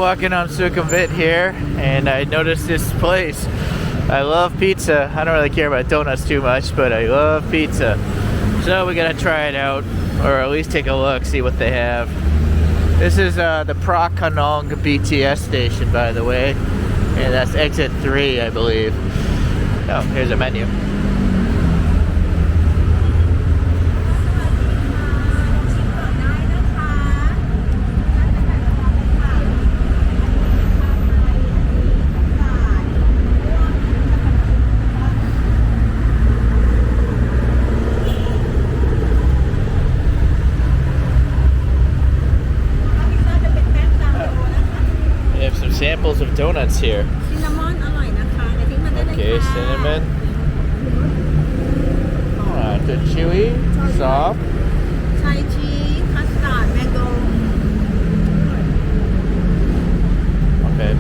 walking on Sukhumvit here, and I noticed this place. I love pizza. I don't really care about donuts too much, but I love pizza. So we gotta try it out, or at least take a look, see what they have. This is the Phra Khanong BTS station, by the way, and that's exit 3, I believe. Oh, here's a menu. Samples of donuts here. Cinnamon อร่อยนะคะเดี๋ยวทิ้งมาได้เลย Okay, ค่ะ cinnamon. Good chewy, soft. Thai cheese, custard, mango. Okay.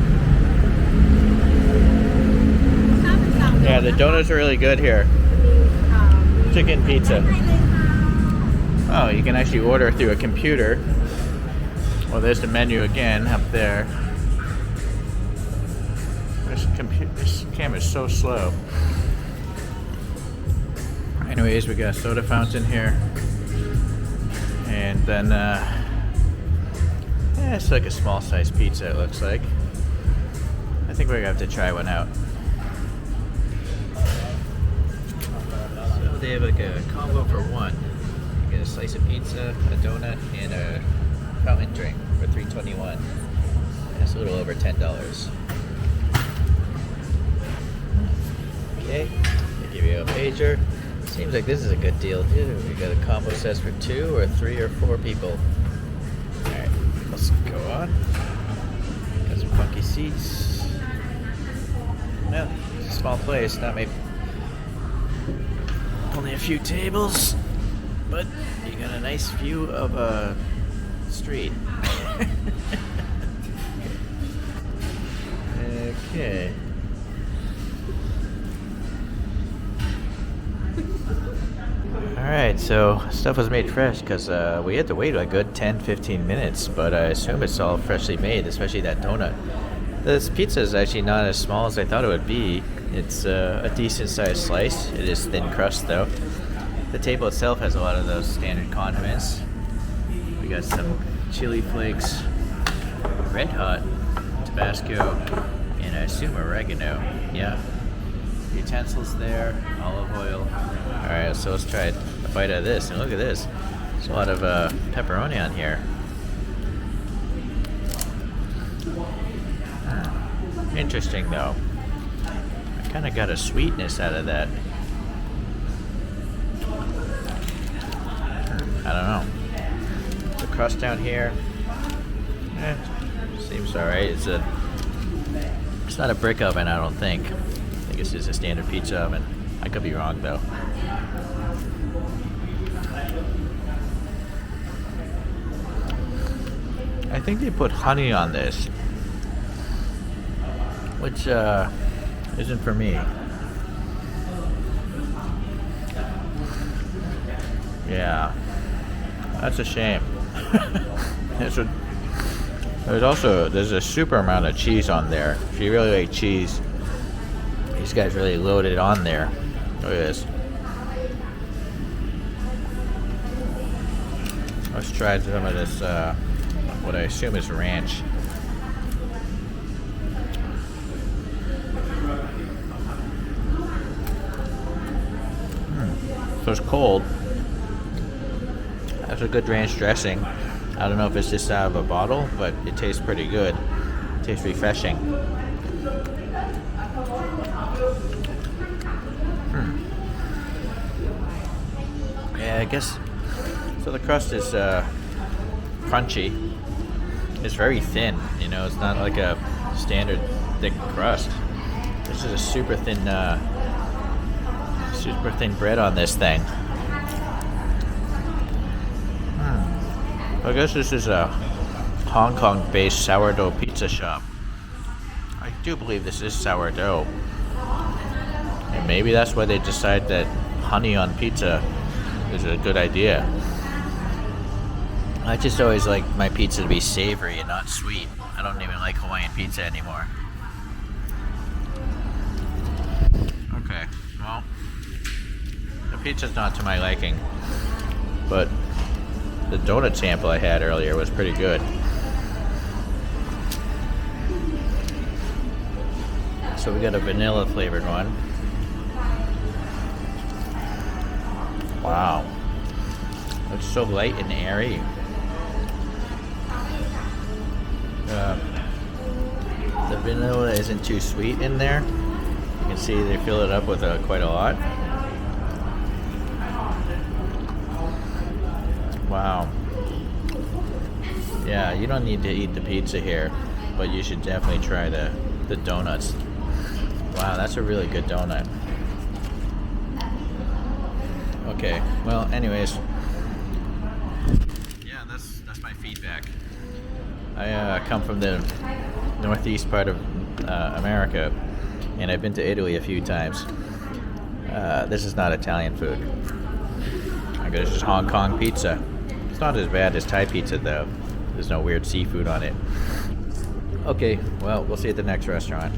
Yeah, the donuts are really good here. Chicken pizza. Oh, you can actually order through a computer. Well, there's the menu again up there. This camera is so slow. Anyways, we got a soda fountain here, and then yeah, it's like a small size pizza. It looks like. I think we're gonna have to try one out. So they have like a combo for one. You get a slice of pizza, a donut, and a fountain drink for $3.21. That's a little over $10. Okay, they give you a pager. Seems like this is a good deal too. We got a combo sets for 2 or 3 or 4 people. Alright, let's go on. Got some funky seats. Well, it's a small place, not maybe only a few tables, but you got a nice view of a street. Okay. Alright, so stuff was made fresh because we had to wait a good 10-15 minutes, but I assume it's all freshly made, especially that donut. This pizza is actually not as small as I thought it would be. It's a decent sized slice. It is thin crust though. The table itself has a lot of those standard condiments. We got some chili flakes, red hot, Tabasco, and I assume oregano. Yeah. Utensils there, olive oil. Alright, so let's try a bite of this. And look at this. There's a lot of pepperoni on here. Interesting though. I kind of got a sweetness out of that. I don't know. The crust down here, seems alright. It's not a brick oven, I don't think. I think it's just a standard pizza oven. I could be wrong though. I think they put honey on this, which isn't for me. Yeah, that's a shame. There's a super amount of cheese on there. If you really like cheese, these guys really loaded on there. Look at this. Let's try some of this, what I assume is ranch. So it's cold. That's a good ranch dressing. I don't know if it's just out of a bottle, but it tastes pretty good. It tastes refreshing. Yeah, I guess. So the crust is crunchy. It's very thin. You know, it's not like a standard thick crust. This is a super thin bread on this thing. I guess this is a Hong Kong-based sourdough pizza shop. I do believe this is sourdough. And maybe that's why they decide that honey on pizza is a good idea. I just always like my pizza to be savory and not sweet. I don't even like Hawaiian pizza anymore. Okay, well, the pizza's not to my liking, but the donut sample I had earlier was pretty good. So we got a vanilla flavored one. Wow. It's so light and airy. The vanilla isn't too sweet in there. You can see they fill it up with quite a lot. Wow. Yeah, you don't need to eat the pizza here, but you should definitely try the donuts. Wow, that's a really good donut. Okay, well, anyways, yeah, that's my feedback. I come from the northeast part of America, and I've been to Italy a few times. This is not Italian food. I guess it's just Honk Kong pizza. It's not as bad as Thai pizza, though. There's no weird seafood on it. Okay, well, we'll see you at the next restaurant.